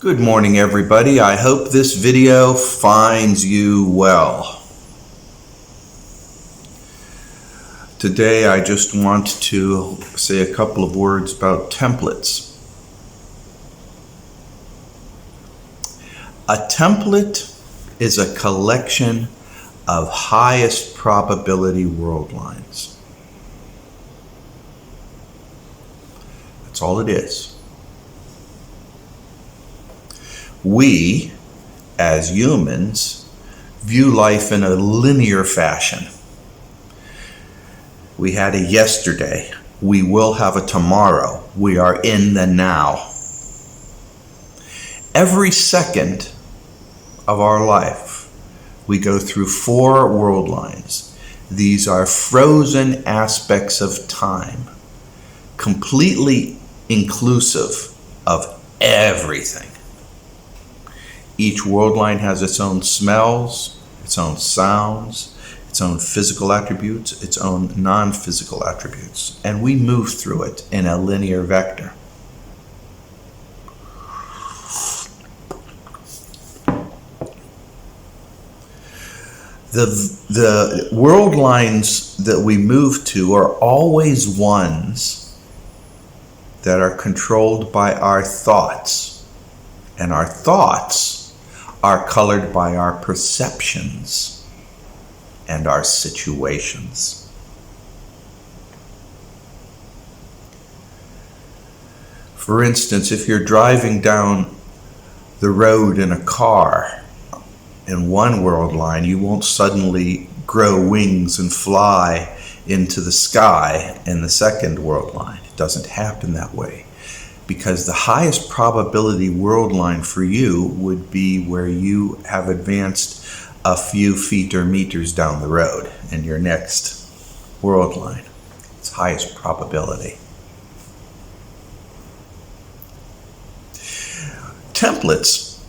Good morning, everybody. I hope this video finds you well. Today, I just want to say a couple of words about templates. A template is a collection of highest probability world lines. That's all it is. We, as humans, view life in a linear fashion. We had a yesterday. We will have a tomorrow. We are in the now. Every second of our life, we go through 4 world lines. These are frozen aspects of time, completely inclusive of everything. Each world line has its own smells, its own sounds, its own physical attributes, its own non-physical attributes, and we move through it in a linear vector. The world lines that we move to are always ones that are controlled by our thoughts, and our thoughts are colored by our perceptions and our situations. For instance, if you're driving down the road in a car in one world line, you won't suddenly grow wings and fly into the sky in the second world line. It doesn't happen that way, because the highest probability world line for you would be where you have advanced a few feet or meters down the road in your next world line. It's highest probability. Templates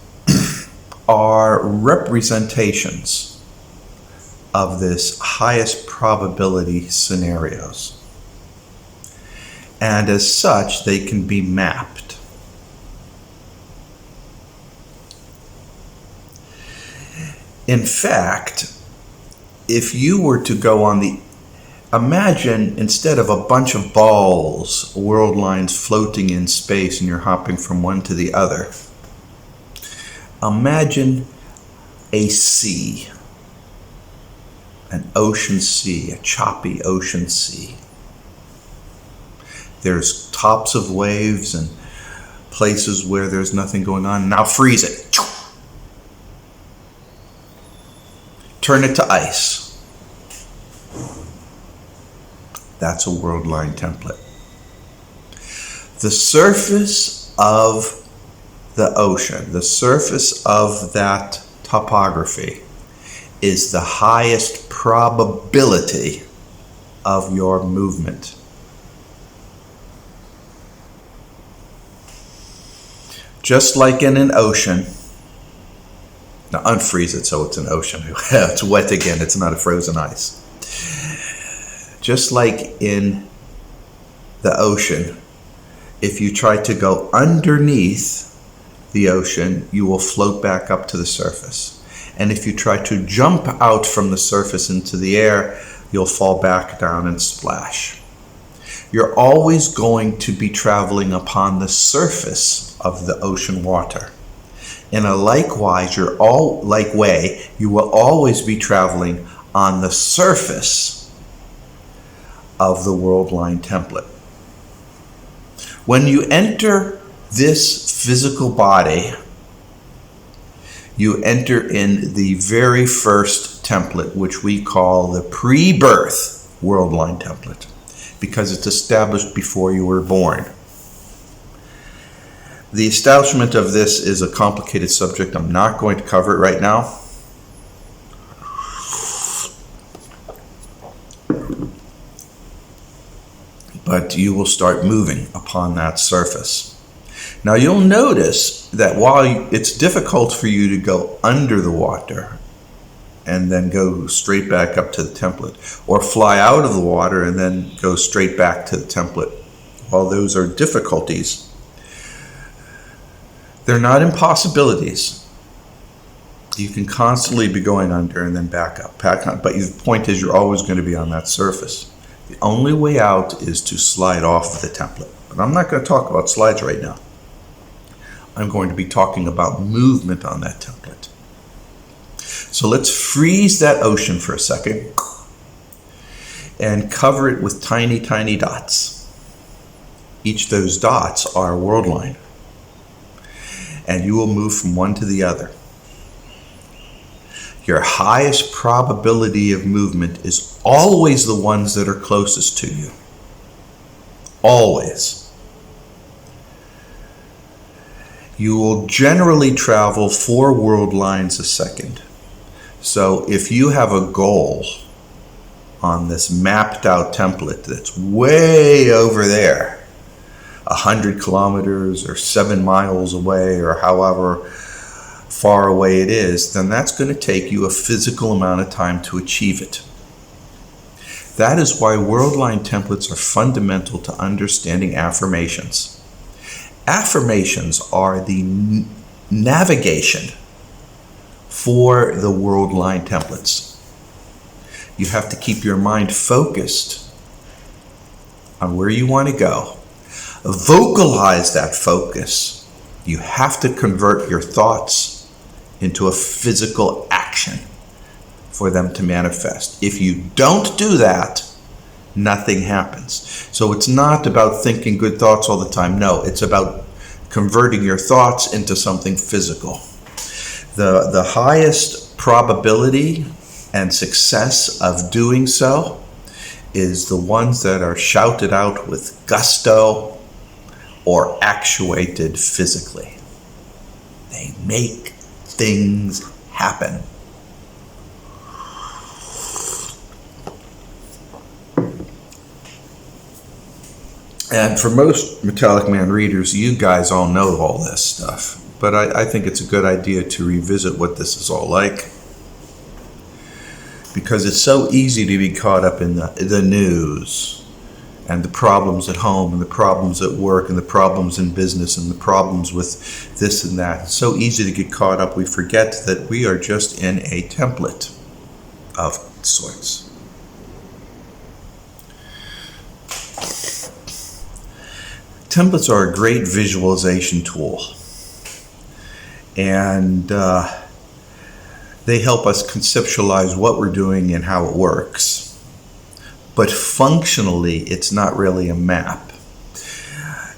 are representations of this highest probability scenarios. And as such, they can be mapped. In fact, if you were to go on imagine instead of a bunch of balls, world lines floating in space and you're hopping from one to the other, imagine a sea, an ocean sea, a choppy ocean sea. There's tops of waves and places where there's nothing going on. Now freeze it. Turn it to ice. That's a world line template. The surface of the ocean, the surface of that topography, is the highest probability of your movement. Just like in an ocean, now unfreeze it so it's an ocean. It's wet again, it's not a frozen ice. Just like in the ocean, if you try to go underneath the ocean, you will float back up to the surface. And if you try to jump out from the surface into the air, you'll fall back down and splash. You're always going to be traveling upon the surface of the ocean water. In a likewise, you will always be traveling on the surface of the world line template. When you enter this physical body, you enter in the very first template, which we call the pre-birth world line template, because it's established before you were born. The establishment of this is a complicated subject. I'm not going to cover it right now. But you will start moving upon that surface. Now you'll notice that while it's difficult for you to go under the water and then go straight back up to the template, or fly out of the water and then go straight back to the template, while those are difficulties, They're not impossibilities. You can constantly be going under and then back up. But the point is, you're always going to be on that surface. The only way out is to slide off of the template. But I'm not going to talk about slides right now. I'm going to be talking about movement on that template. So let's freeze that ocean for a second and cover it with tiny, tiny dots. Each of those dots are a world line. And you will move from one to the other. Your highest probability of movement is always the ones that are closest to you. Always. You will generally travel 4 world lines a second. So if you have a goal on this mapped out template that's way over there, 100 kilometers or 7 miles away or however far away it is, then that's going to take you a physical amount of time to achieve it. That is why world line templates are fundamental to understanding affirmations. Affirmations are the navigation for the world line templates. You have to keep your mind focused on where you want to go. Vocalize that focus. You have to convert your thoughts into a physical action for them to manifest. If you don't do that, nothing happens. So it's not about thinking good thoughts all the time. No, it's about converting your thoughts into something physical. The highest probability and success of doing so is the ones that are shouted out with gusto or actuated physically. They make things happen. And for most Metallicman readers, you guys all know all this stuff. But I think it's a good idea to revisit what this is all like. Because it's so easy to be caught up in the news and the problems at home and the problems at work and the problems in business and the problems with this and that. It's so easy to get caught up. We forget that we are just in a template of sorts. Templates are a great visualization tool. And they help us conceptualize what we're doing and how it works. But functionally, it's not really a map.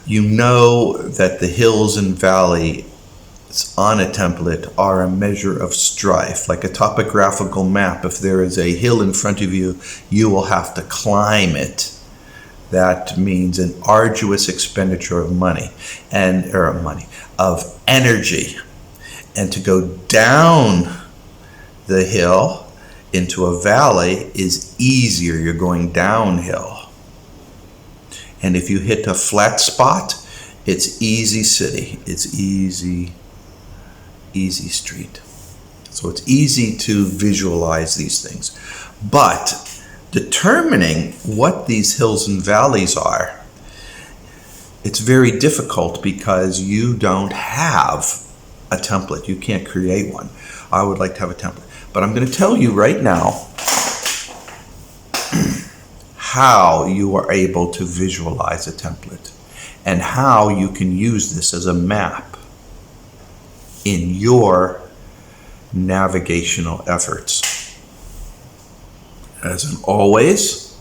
You know that the hills and valleys on a template are a measure of strife. Like a topographical map, if there is a hill in front of you, you will have to climb it. That means an arduous expenditure of of energy. And to go down the hill into a valley is easier. You're going downhill. And if you hit a flat spot, it's easy city. It's easy street. So it's easy to visualize these things. But determining what these hills and valleys are, it's very difficult because you don't have a template. You can't create one. I would like to have a template. But I'm going to tell you right now how you are able to visualize a template and how you can use this as a map in your navigational efforts. As in always,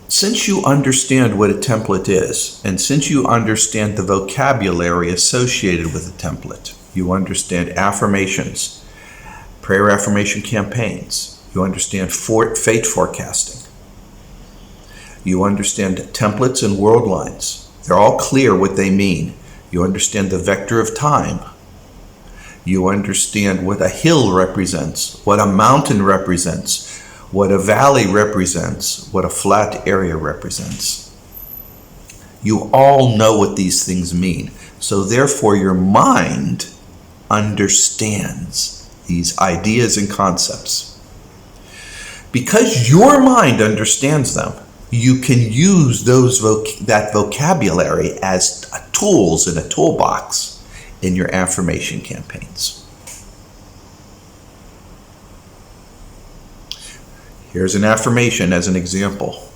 since you understand what a template is, and since you understand the vocabulary associated with a template, you understand affirmations, prayer affirmation campaigns, you understand fate forecasting, you understand templates and world lines. They're all clear what they mean. You understand the vector of time. You understand what a hill represents, what a mountain represents, what a valley represents, what a flat area represents. You all know what these things mean. So therefore your mind understands these ideas and concepts. Because your mind understands them, you can use that vocabulary as tools in a toolbox in your affirmation campaigns. Here's an affirmation as an example.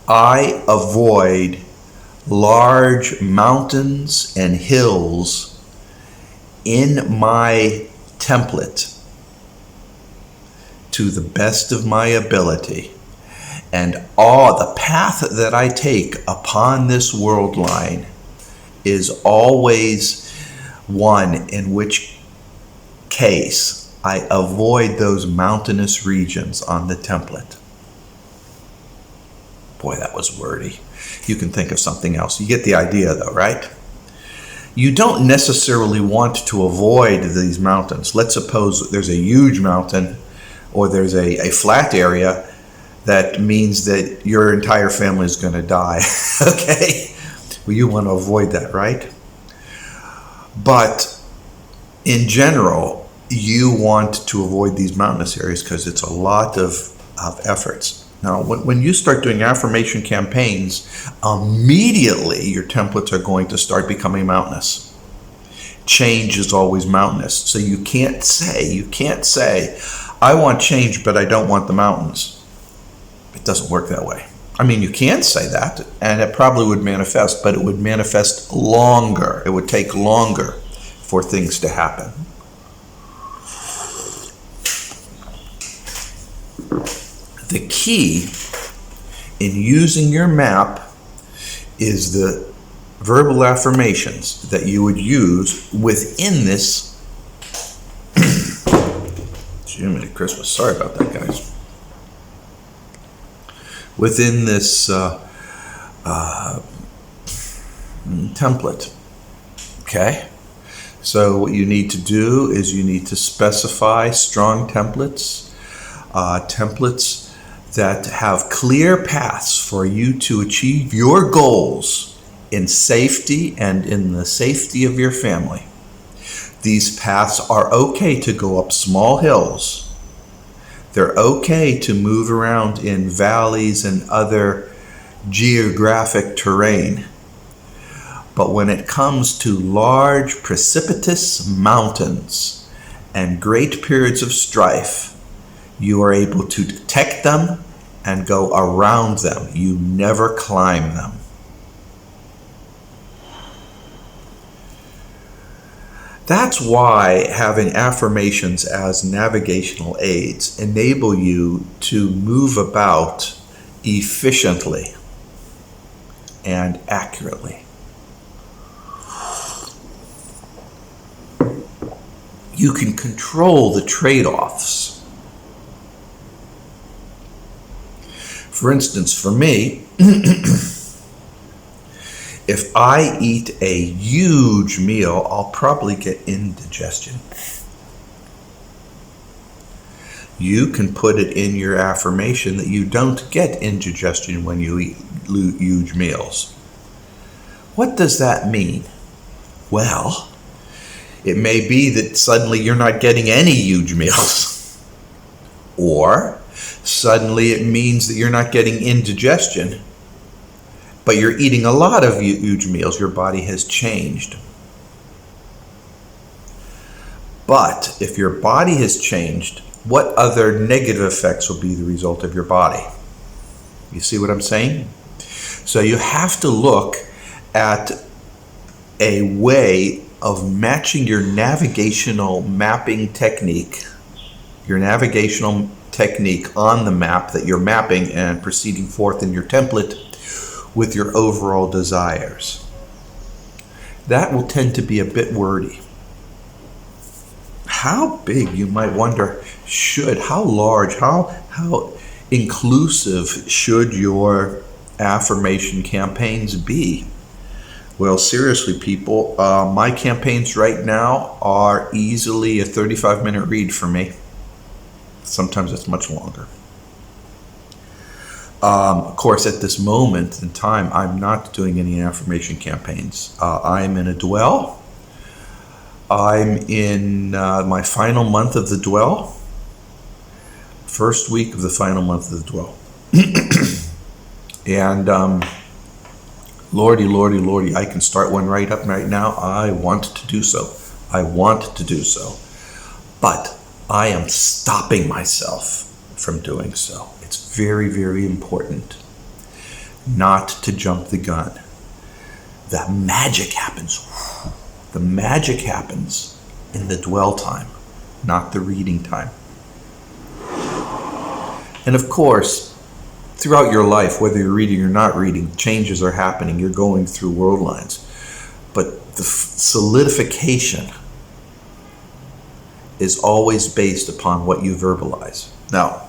I avoid large mountains and hills in my template to the best of my ability, and all the path that I take upon this world line is always one in which case I avoid those mountainous regions on the template. Boy, that was wordy. You can think of something else. You get the idea though, right? You don't necessarily want to avoid these mountains. Let's suppose there's a huge mountain or there's a flat area that means that your entire family is going to die. Okay? Well, you want to avoid that, right? But in general, you want to avoid these mountainous areas because it's a lot of efforts. Now, when you start doing affirmation campaigns, immediately your templates are going to start becoming mountainous. Change is always mountainous. So you can't say, I want change, but I don't want the mountains. It doesn't work that way. I mean, you can say that, and it probably would manifest, but it would manifest longer. It would take longer for things to happen. The key in using your map is the verbal affirmations that you would use within this. Jiminy Christmas, sorry about that, guys. Within this template. Okay? So what you need to do is you need to specify strong templates, templates that have clear paths for you to achieve your goals in safety and in the safety of your family. These paths are okay to go up small hills. They're okay to move around in valleys and other geographic terrain. But when it comes to large, precipitous mountains and great periods of strife, you are able to detect them and go around them. You never climb them. That's why having affirmations as navigational aids enable you to move about efficiently and accurately. You can control the trade-offs. For instance, for me, if I eat a huge meal, I'll probably get indigestion. You can put it in your affirmation that you don't get indigestion when you eat huge meals. What does that mean? Well, it may be that suddenly you're not getting any huge meals. Or suddenly it means that you're not getting indigestion, but you're eating a lot of huge meals. Your body has changed. But if your body has changed, what other negative effects will be the result of your body? You see what I'm saying? So you have to look at a way of matching your navigational mapping technique, your navigational technique on the map that you're mapping and proceeding forth in your template with your overall desires. That will tend to be a bit wordy. How big, you might wonder, how large, how inclusive should your affirmation campaigns be? Well, seriously, people, my campaigns right now are easily a 35-minute read for me. Sometimes it's much longer. Of course, at this moment in time, I'm not doing any affirmation campaigns. I'm in a dwell. I'm in my final month of the dwell. First week of the final month of the 12. And Lordy, Lordy, Lordy, I can start one right up right now. I want to do so. I want to do so. But I am stopping myself from doing so. It's very, very important not to jump the gun. The magic happens. The magic happens in the dwell time, not the reading time. And of course, throughout your life, whether you're reading or not reading, changes are happening. You're going through world lines. But the solidification is always based upon what you verbalize. Now,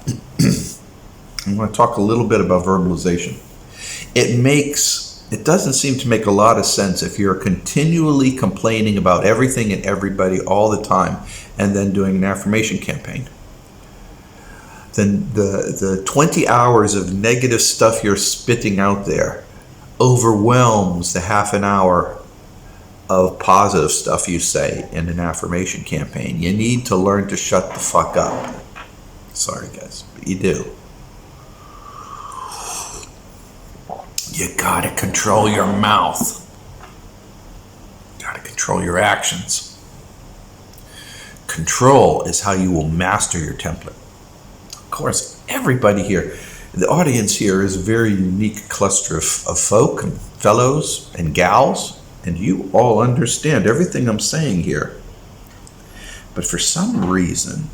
I'm going to talk a little bit about verbalization. It doesn't seem to make a lot of sense if you're continually complaining about everything and everybody all the time and then doing an affirmation campaign. Then the 20 hours of negative stuff you're spitting out there overwhelms the half an hour of positive stuff you say in an affirmation campaign. You need to learn to shut the fuck up. Sorry guys, but you do. You gotta control your mouth. You gotta control your actions. Control is how you will master your template. Of course, everybody here, the audience here is a very unique cluster of folk and fellows and gals, and you all understand everything I'm saying here. But for some reason,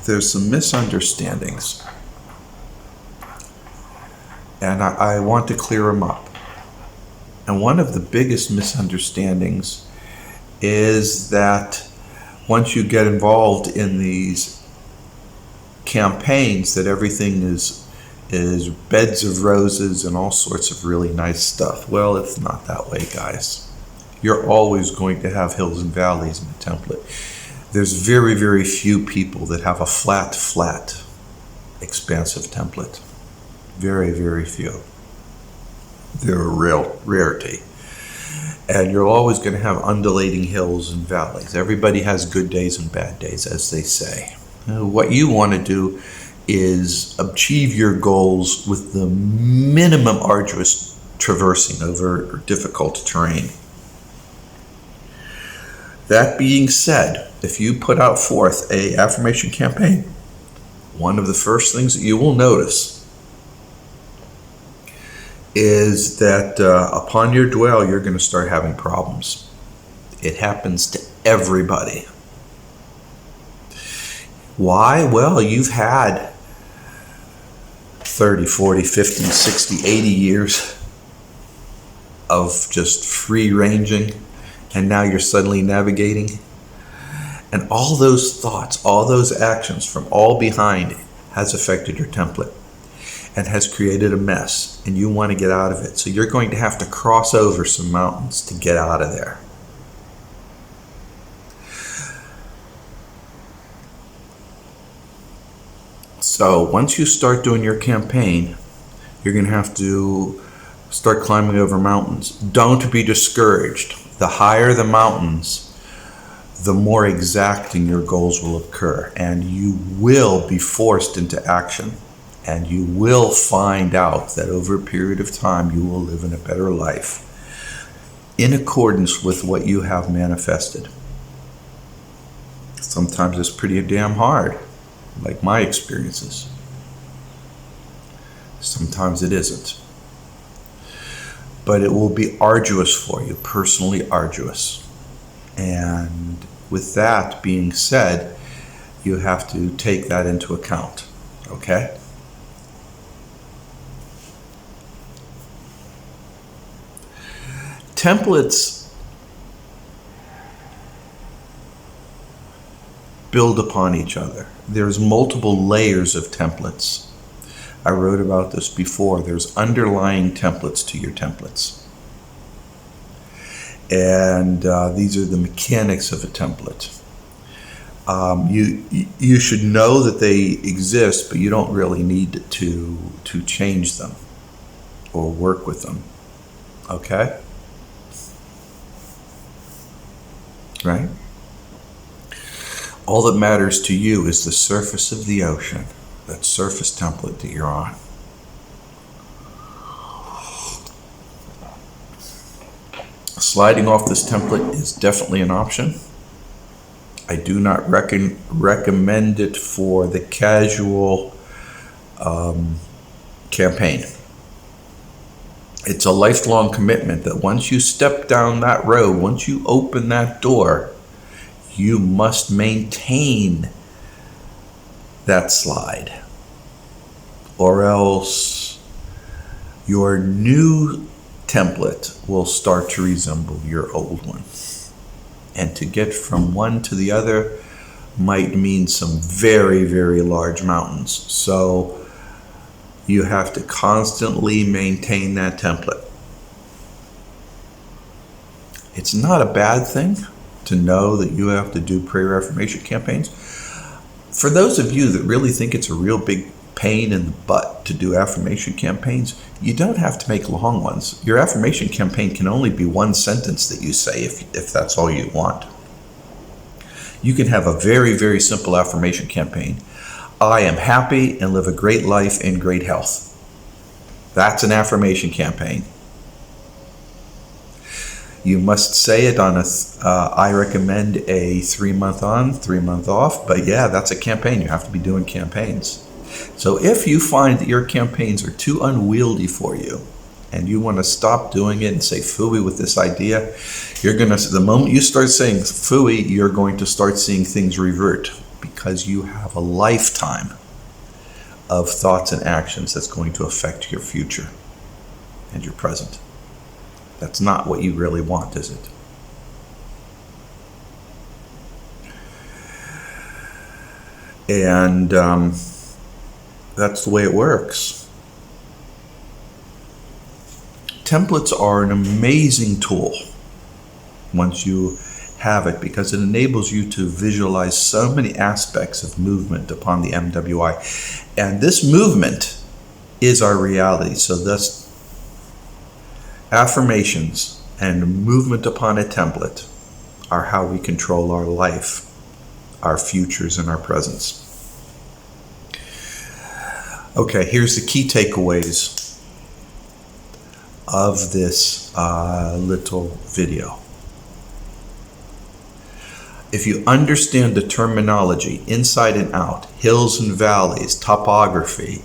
there's some misunderstandings. And I want to clear them up. And one of the biggest misunderstandings is that once you get involved in these campaigns, that everything is beds of roses and all sorts of really nice stuff. Well, it's not that way, guys. You're always going to have hills and valleys in the template. There's very, very few people that have a flat, expansive template. Very, very few. They're a real rarity. And you're always going to have undulating hills and valleys. Everybody has good days and bad days, as they say. What you want to do is achieve your goals with the minimum arduous traversing over difficult terrain. That being said, if you put out forth an affirmation campaign, one of the first things that you will notice is that upon your dwell, you're going to start having problems. It happens to everybody. Why? Well, you've had 30, 40, 50, 60, 80 years of just free ranging, and now you're suddenly navigating. And all those thoughts, all those actions from all behind has affected your template and has created a mess, and you want to get out of it. So you're going to have to cross over some mountains to get out of there. So once you start doing your campaign, you're going to have to start climbing over mountains. Don't be discouraged. The higher the mountains, the more exacting your goals will occur, and you will be forced into action. And you will find out that over a period of time, you will live in a better life in accordance with what you have manifested. Sometimes it's pretty damn hard, like my experiences. Sometimes it isn't. But it will be arduous for you, personally arduous. And with that being said, you have to take that into account, okay? Templates build upon each other. There's multiple layers of templates. I wrote about this before. There's underlying templates to your templates. And these are the mechanics of a template. You should know that they exist, but you don't really need to change them or work with them. Okay? Right? All that matters to you is the surface of the ocean, that surface template that you're on. Sliding off this template is definitely an option. I do not recommend it for the casual campaign. It's a lifelong commitment that once you step down that road, once you open that door, you must maintain that slide, or else your new template will start to resemble your old one. And to get from one to the other might mean some very, very large mountains. So you have to constantly maintain that template. It's not a bad thing to know that you have to do prayer affirmation campaigns. For those of you that really think it's a real big pain in the butt to do affirmation campaigns, you don't have to make long ones. Your affirmation campaign can only be one sentence that you say if that's all you want. You can have a very, very simple affirmation campaign. I am happy and live a great life in great health. That's an affirmation campaign. You must say it on I recommend a 3-month on, 3-month off, but yeah, that's a campaign. You have to be doing campaigns. So if you find that your campaigns are too unwieldy for you and you want to stop doing it and say phooey with this idea, the moment you start saying phooey, you're going to start seeing things revert, because you have a lifetime of thoughts and actions that's going to affect your future and your present. That's not what you really want, is it? And that's the way it works. Templates are an amazing tool once you have it, because it enables you to visualize so many aspects of movement upon the MWI. And this movement is our reality. So thus, affirmations and movement upon a template are how we control our life, our futures, and our presents. Okay, here's the key takeaways of this little video. If you understand the terminology inside and out, hills and valleys, topography,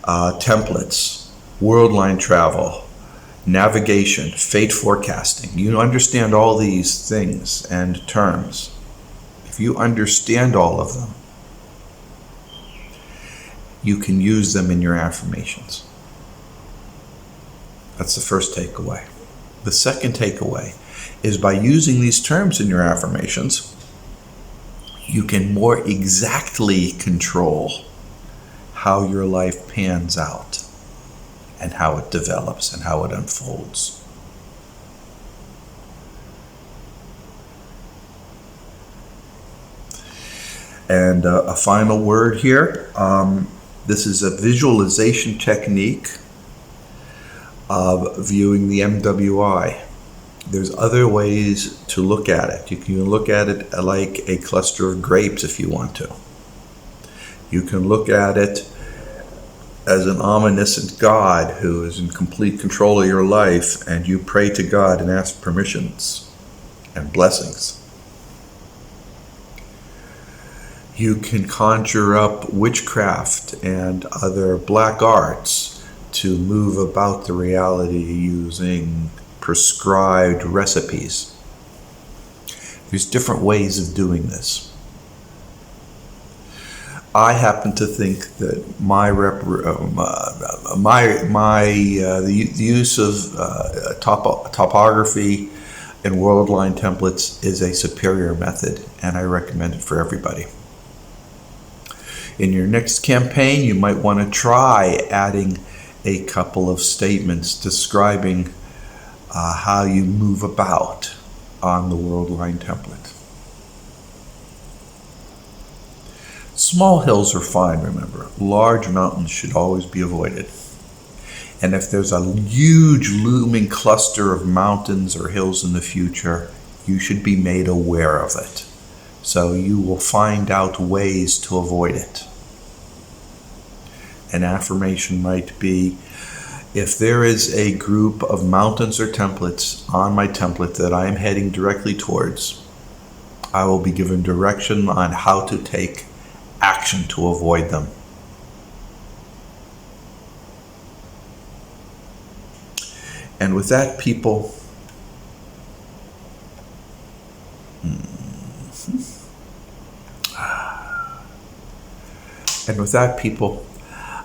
templates, world line travel, navigation, fate forecasting, you understand all these things and terms. If you understand all of them, you can use them in your affirmations. That's the first takeaway. The second takeaway is, by using these terms in your affirmations, you can more exactly control how your life pans out and how it develops and how it unfolds. And a final word here. This is a visualization technique of viewing the MWI. There's other ways to look at it. You can look at it like a cluster of grapes if you want to. You can look at it as an omniscient God who is in complete control of your life, and you pray to God and ask permissions and blessings. You can conjure up witchcraft and other black arts to move about the reality using prescribed recipes. There's different ways of doing this. I happen to think that the use of topography and world line templates is a superior method, and I recommend it for everybody. In your next campaign, you might want to try adding a couple of statements describing how you move about on the world line template. Small hills are fine, remember. Large mountains should always be avoided. And if there's a huge looming cluster of mountains or hills in the future, you should be made aware of it. So you will find out ways to avoid it. An affirmation might be, if there is a group of mountains or templates on my template that I am heading directly towards, I will be given direction on how to take action to avoid them. And with that, people,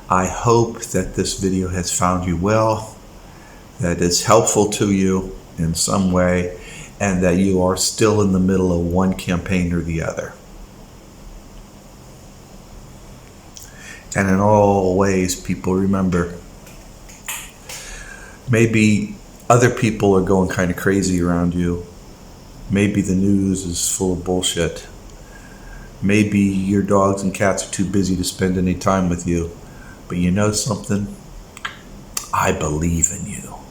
I hope that this video has found you well, that it's helpful to you in some way, and that you are still in the middle of one campaign or the other. And in all ways, people, remember, maybe other people are going kind of crazy around you. Maybe the news is full of bullshit. Maybe your dogs and cats are too busy to spend any time with you. But you know something? I believe in you.